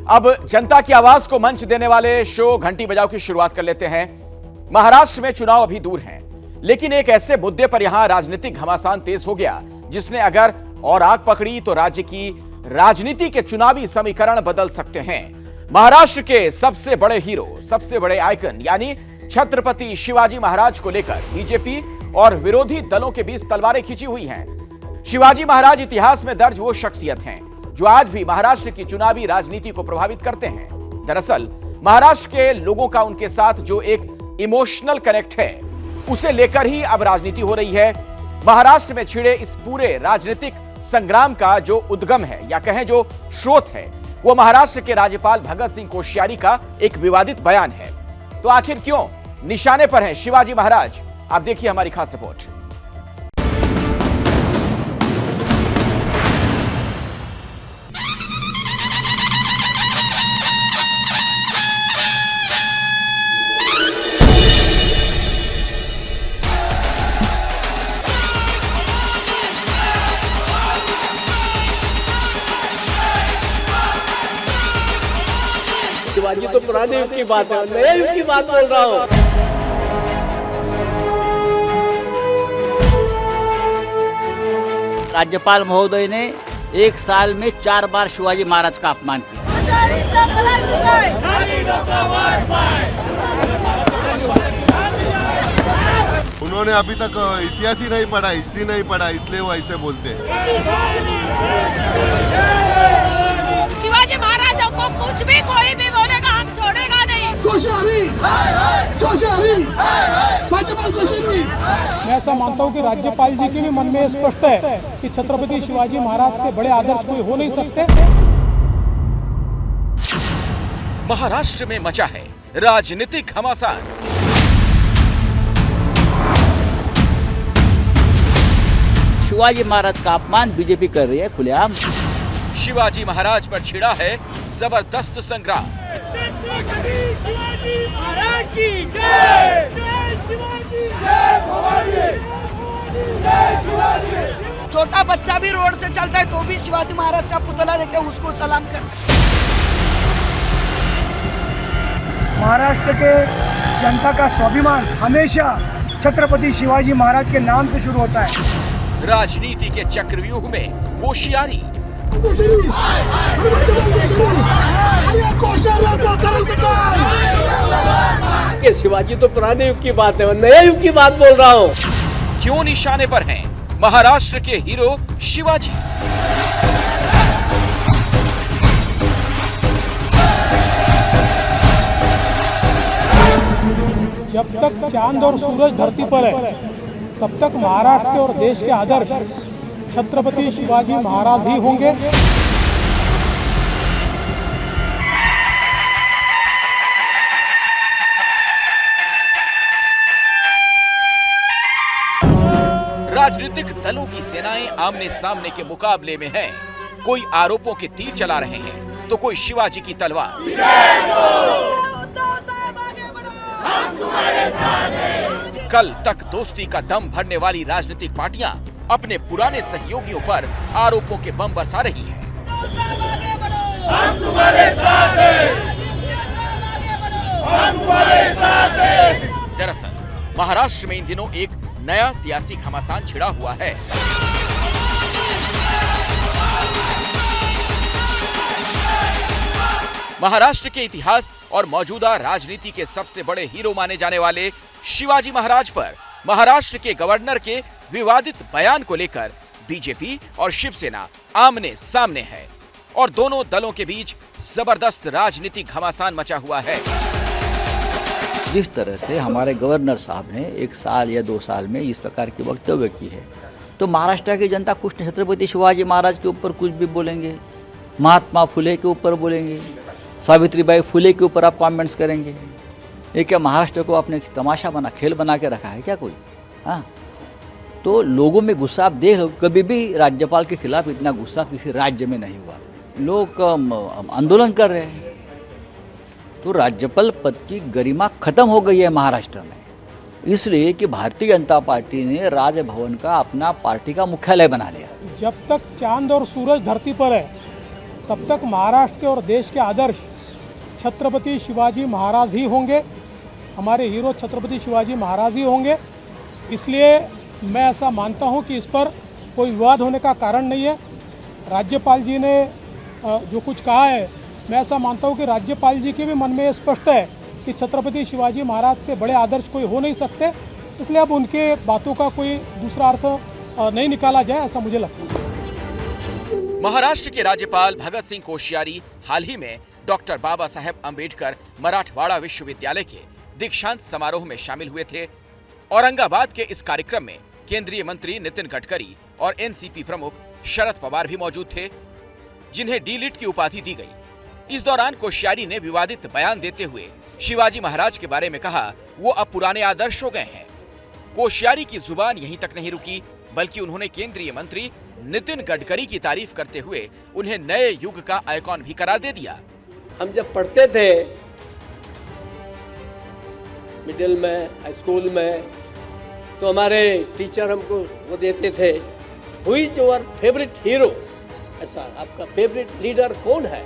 अब जनता की आवाज को मंच देने वाले शो घंटी बजाओ की शुरुआत कर लेते हैं। महाराष्ट्र में चुनाव अभी दूर हैं, लेकिन एक ऐसे मुद्दे पर यहां राजनीतिक घमासान तेज हो गया जिसने अगर और आग पकड़ी तो राज्य की राजनीति के चुनावी समीकरण बदल सकते हैं। महाराष्ट्र के सबसे बड़े हीरो, सबसे बड़े आइकन यानी छत्रपति शिवाजी महाराज को लेकर बीजेपी और विरोधी दलों के बीच तलवारें खींची हुई हैं। शिवाजी महाराज इतिहास में दर्ज वो शख्सियत हैं जो आज भी महाराष्ट्र की चुनावी राजनीति को प्रभावित करते हैं। दरअसल महाराष्ट्र के लोगों का उनके साथ जो एक इमोशनल कनेक्ट है, उसे लेकर ही अब राजनीति हो रही है। महाराष्ट्र में छिड़े इस पूरे राजनीतिक संग्राम का जो उद्गम है या कहें जो स्रोत है, वो महाराष्ट्र के राज्यपाल भगत सिंह कोश्यारी का एक विवादित बयान है। तो आखिर क्यों निशाने पर हैं शिवाजी महाराज? आप देखिए हमारी खास रिपोर्ट। शिवाजी तो पुराने युग की बात है, नए युग की बात बोल रहा हूँ। राज्यपाल महोदय ने एक साल में 4 बार शिवाजी महाराज का अपमान किया। उन्होंने अभी तक इतिहास ही नहीं पढ़ा, हिस्ट्री नहीं पढ़ा, इसलिए वो ऐसे बोलते हैं। शिवाजी महाराजों को कुछ भी कोई भी बोलेगा, हम छोड़ेगा नहीं। मैं ऐसा मानता हूँ कि राज्यपाल जी के भी मन में स्पष्ट है कि छत्रपति शिवाजी महाराज से बड़े आदर्श कोई हो नहीं सकते। महाराष्ट्र में मचा है राजनीतिक घमासान। शिवाजी महाराज का अपमान बीजेपी कर रही है खुलेआम। शिवाजी महाराज पर छिड़ा है जबरदस्त संग्राम। छोटा बच्चा भी रोड से चलता है तो भी शिवाजी महाराज का पुतला लेके उसको सलाम करता है। महाराष्ट्र के जनता का स्वाभिमान हमेशा छत्रपति शिवाजी महाराज के नाम से शुरू होता है। राजनीति के चक्रव्यूह में कोश्यारी। शिवाजी तो पुराने युग की बात है, नए युग की बात बोल रहा हूँ। क्यों निशाने पर हैं महाराष्ट्र के हीरो शिवाजी? जब तक चांद और सूरज धरती पर है, तब तक महाराष्ट्र के और देश के आदर्श छत्रपति शिवाजी महाराज ही होंगे। राजनीतिक दलों की सेनाएं आमने सामने के मुकाबले में हैं। कोई आरोपों के तीर चला रहे हैं तो कोई शिवाजी की तलवार। कल तक दोस्ती का दम भरने वाली राजनीतिक पार्टियां अपने पुराने सहयोगियों पर आरोपों के बम बरसा रही हैं। दरअसल महाराष्ट्र में इन दिनों एक नया सियासी घमासान छिड़ा हुआ है। महाराष्ट्र के इतिहास और मौजूदा राजनीति के सबसे बड़े हीरो माने जाने वाले शिवाजी महाराज पर महाराष्ट्र के गवर्नर के विवादित बयान को लेकर बीजेपी और शिवसेना आमने सामने है और दोनों दलों के बीच जबरदस्त राजनीतिक घमासान मचा हुआ है। जिस तरह से हमारे गवर्नर साहब ने 1 साल या 2 साल में इस प्रकार की वक्तव्य की है, तो महाराष्ट्र की जनता कुछ छत्रपति शिवाजी महाराज के ऊपर कुछ भी बोलेंगे, महात्मा फुले के ऊपर बोलेंगे, सावित्रीबाई फुले के ऊपर आप कमेंट्स करेंगे। ये क्या महाराष्ट्र को आपने तमाशा बना, खेल बना के रखा है क्या कोई? हाँ, तो लोगों में गुस्सा आप देख लो, कभी भी राज्यपाल के खिलाफ इतना गुस्सा किसी राज्य में नहीं हुआ। लोग आंदोलन कर रहे हैं, तो राज्यपाल पद की गरिमा खत्म हो गई है महाराष्ट्र में, इसलिए कि भारतीय जनता पार्टी ने राजभवन का अपना पार्टी का मुख्यालय बना लिया। जब तक चांद और सूरज धरती पर है, तब तक महाराष्ट्र के और देश के आदर्श छत्रपति शिवाजी महाराज ही होंगे, हमारे हीरो छत्रपति शिवाजी महाराज ही होंगे। इसलिए मैं ऐसा मानता हूं कि इस पर कोई विवाद होने का कारण नहीं है। राज्यपाल जी ने जो कुछ कहा है, मैं ऐसा मानता हूं कि राज्यपाल जी के भी मन में ये स्पष्ट है कि छत्रपति शिवाजी महाराज से बड़े आदर्श कोई हो नहीं सकते, इसलिए अब उनके बातों का कोई दूसरा अर्थ नहीं निकाला जाए, ऐसा मुझे लगता है। महाराष्ट्र के राज्यपाल भगत सिंह कोश्यारी हाल ही में डॉक्टर बाबा साहेब अंबेडकर मराठवाड़ा विश्वविद्यालय के दीक्षांत समारोह में शामिल हुए थे। औरंगाबाद के इस कार्यक्रम में केंद्रीय मंत्री नितिन गडकरी और एनसीपी प्रमुख शरद पवार भी मौजूद थे, जिन्हें डी.लिट की उपाधि दी गई। इस दौरान कोश्यारी ने विवादित बयान देते हुए शिवाजी महाराज के बारे में कहा वो अब पुराने आदर्श हो गए हैं। कोश्यारी की जुबान यहीं तक नहीं रुकी, बल्कि उन्होंने केंद्रीय मंत्री नितिन गडकरी की तारीफ करते हुए उन्हें नए युग का आइकॉन भी करार दे दिया। हम जब पढ़ते थे मिडिल में, हाई स्कूल में, तो हमारे टीचर हमको वो देते थे, who is your favourite hero, ऐसा आपका फेवरेट लीडर कौन है।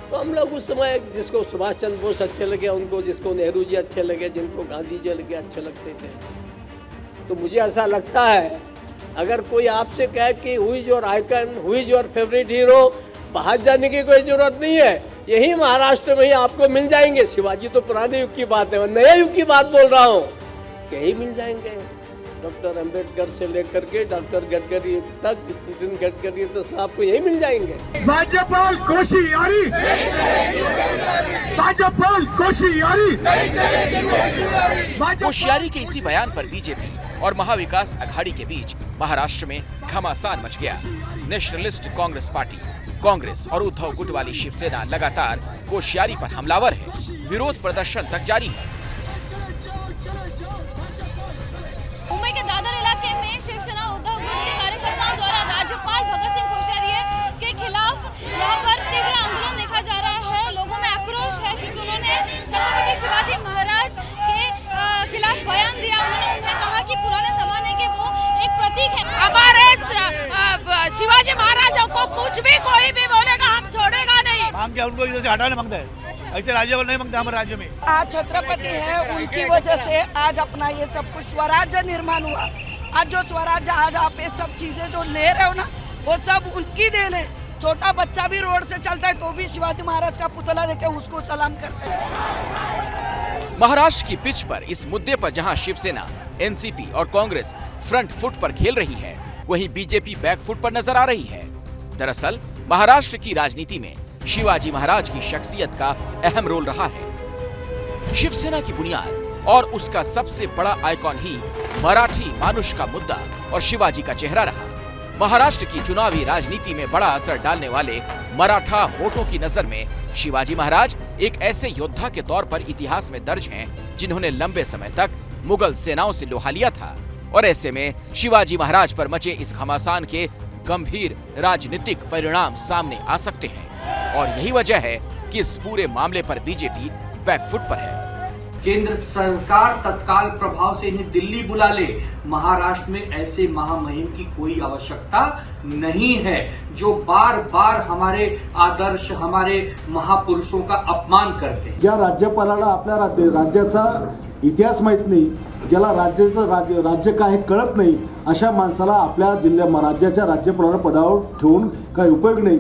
तो हम लोग उस समय जिसको सुभाष चंद्र बोस अच्छे लगे उनको, जिसको नेहरू जी अच्छे लगे, जिनको गांधी जी लगे अच्छे लगते थे। तो मुझे ऐसा लगता है अगर कोई आपसे कहे कि who is your icon, who is your favourite hero, बाहर जाने की कोई जरूरत नहीं है, यही महाराष्ट्र में ही आपको मिल जाएंगे। शिवाजी तो पुराने युग की बात है, मैं नए युग की बात बोल रहा हूँ, यही मिल जाएंगे। डॉक्टर अंबेडकर से लेकर के डॉक्टर गडकरी तक, नितिन गडकरी तो साहब को यही मिल जाएंगे। राज्यपाल कोश्यारी, राज्यपाल कोश्यारी। कोश्यारी के इसी बयान पर बीजेपी और महाविकास अघाड़ी के बीच महाराष्ट्र में घमासान मच गया। नेशनलिस्ट कांग्रेस पार्टी, कांग्रेस और उद्धव गुट वाली शिवसेना लगातार कोश्यारी पर हमलावर है। विरोध प्रदर्शन तक जारी है। मुंबई के दादर इलाके में शिवसेना उद्धव गुट के कार्यकर्ताओं द्वारा राज्यपाल भगत सिंह कोश्यारी के खिलाफ यहाँ पर तीव्र आंदोलन देखा जा रहा है। लोगों में आक्रोश है क्योंकि उन्होंने छत्रपति शिवाजी महाराज के खिलाफ बयान दिया। उन्होंने उन्हें कहा कि पुराने जमाने के वो एक प्रतीक है। हमारे शिवाजी महाराजों को कुछ भी कोई भी बोलेगा हम छोड़ेगा नहीं। मांग क्या उनको इधर से हटाने मांगता है, ऐसे राज्यपाल नहीं मांगते हमारे राज्य में। आज छत्रपति है, उनकी वजह से आज अपना ये सब कुछ स्वराज्य निर्माण हुआ। आज जो स्वराज्य, आज आप ये सब चीजें जो ले रहे हो ना, वो सब उनकी देन है। छोटा बच्चा भी रोड से चलता है तो भी शिवाजी महाराज का पुतला लेके उसको सलाम करते हैं। महाराष्ट्र की पिच पर इस मुद्दे पर जहां शिवसेना, एनसीपी और कांग्रेस फ्रंट फुट पर खेल रही है, वहीं बीजेपी बैक फुट पर नजर आ रही है। दरअसल महाराष्ट्र की राजनीति में शिवाजी महाराज की शख्सियत का अहम रोल रहा है। शिवसेना की बुनियाद और उसका सबसे बड़ा आइकॉन ही मराठी मानुष का मुद्दा और शिवाजी का चेहरा रहा। महाराष्ट्र की चुनावी राजनीति में बड़ा असर डालने वाले मराठा वोटों की नजर में शिवाजी महाराज एक ऐसे योद्धा के तौर पर इतिहास में दर्ज हैं, जिन्होंने लंबे समय तक मुगल सेनाओं से लोहा लिया था। और ऐसे में शिवाजी महाराज पर मचे इस घमासान के गंभीर राजनीतिक परिणाम सामने आ सकते हैं। और यही वजह है कि इस पूरे मामले पर बीजेपी बैकफुट पर है। केंद्र सरकार तत्काल प्रभाव से इन्हें दिल्ली बुला ले। महाराष्ट्र में ऐसे महामहिम की कोई आवश्यकता नहीं है जो बार बार हमारे आदर्श, हमारे महापुरुषों का अपमान करते हैं। ज्या राज्यपालाला आपल्या राज्याचा इतिहास माहित नाही, ज्याला राज्याचं राज्य काय कळत नाही, अशा माणसाला आपल्या राज्याच्या राज्यपाल पदावर ठेवून काही उपयोग नाही।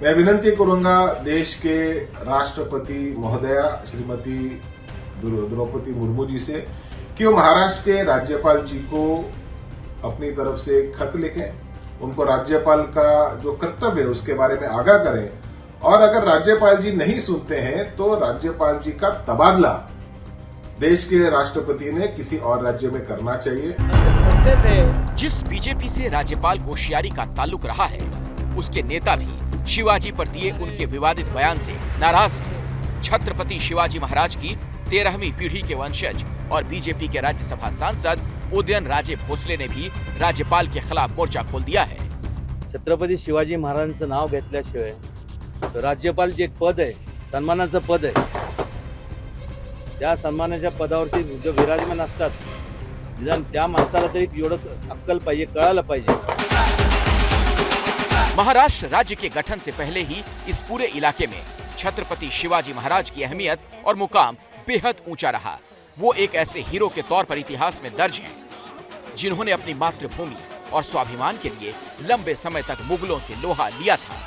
मैं विनंती करूंगा देश के राष्ट्रपति महोदया श्रीमती द्रौपदी मुर्मू जी से कि वो महाराष्ट्र के राज्यपाल जी को अपनी तरफ से खत लिखें, उनको राज्यपाल का जो कर्तव्य है उसके बारे में आगाह करें, और अगर राज्यपाल जी नहीं सुनते हैं तो राज्यपाल जी का तबादला देश के राष्ट्रपति ने किसी और राज्य में करना चाहिए। जिस बीजेपी से राज्यपाल कोश्यारी का ताल्लुक रहा है, उसके नेता भी शिवाजी पर दिए उनके विवादित बयान से नाराज हैं। छत्रपति शिवाजी महाराज की 13वीं पीढ़ी के वंशज और बीजेपी के राज्यसभा सांसद उदयन राजे भोसले ने भी राज्यपाल के खिलाफ मोर्चा खोल दिया है। छत्रपती शिवाजी महाराजांचं नाव घेतल्याशिवाय राज्यपाल जे एक पद आहे, सन्मानाचं पद आहे, त्या सन्मानाच्या पदावरती जो विराजमान असतात, निदान त्या माणसाला तरी एवढं अक्कल पाहिजे, कळायला पाहिजे। महाराष्ट्र राज्य के गठन से पहले ही इस पूरे इलाके में छत्रपति शिवाजी महाराज की अहमियत और मुकाम बेहद ऊंचा रहा। वो एक ऐसे हीरो के तौर पर इतिहास में दर्ज हैं, जिन्होंने अपनी मातृभूमि और स्वाभिमान के लिए लंबे समय तक मुगलों से लोहा लिया था।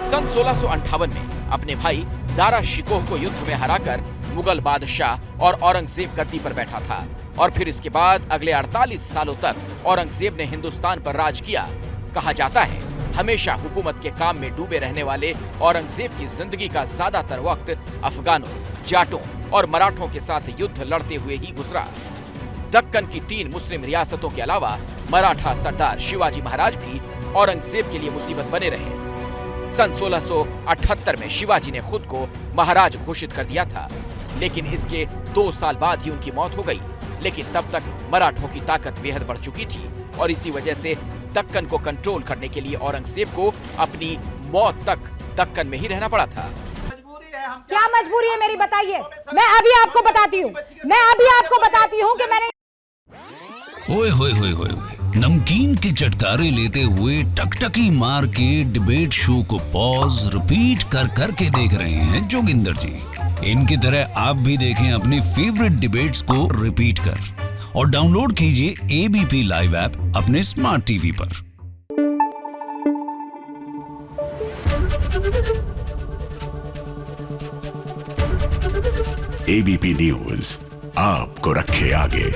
सन 1658 में अपने भाई दारा शिकोह को युद्ध में हराकर मुगल बादशाह और औरंगजेब गद्दी पर बैठा था और फिर इसके बाद अगले 48 सालों तक औरंगजेब ने हिंदुस्तान पर राज किया। कहा जाता है हमेशा हुकूमत के काम में डूबे रहने वाले औरंगजेब की जिंदगी का ज्यादातर वक्त अफगानों, जाटों और मराठों के साथ युद्ध लड़ते हुए ही गुजरा। दक्कन की 3 मुस्लिम रियासतों के अलावा मराठा सरदार शिवाजी महाराज भी औरंगजेब के लिए मुसीबत बने रहे। सन 1678 में शिवाजी ने खुद को महाराज घोषित कर दिया था, लेकिन इसके 2 साल बाद ही उनकी मौत हो गई। लेकिन तब तक मराठों की ताकत बेहद बढ़ चुकी थी और इसी वजह से दक्कन को कंट्रोल करने के लिए औरंगजेब को अपनी मौत तक दक्कन में ही रहना पड़ा था। क्या मजबूरी है मेरी, बताइए। मैं अभी आपको बताती हूँ कि मैंने ओए होए होए होए नमकीन के चटकारे लेते हुए टकटकी मार के डिबेट शो को पॉज रिपीट कर कर के देख रहे हैं जोगिंदर जी। इनकी तरह आप भी देखें अपनी फेवरेट डिबेट्स को रिपीट कर और डाउनलोड कीजिए एबीपी लाइव ऐप अपने स्मार्ट टीवी पर। एबीपी न्यूज आपको रखे आगे।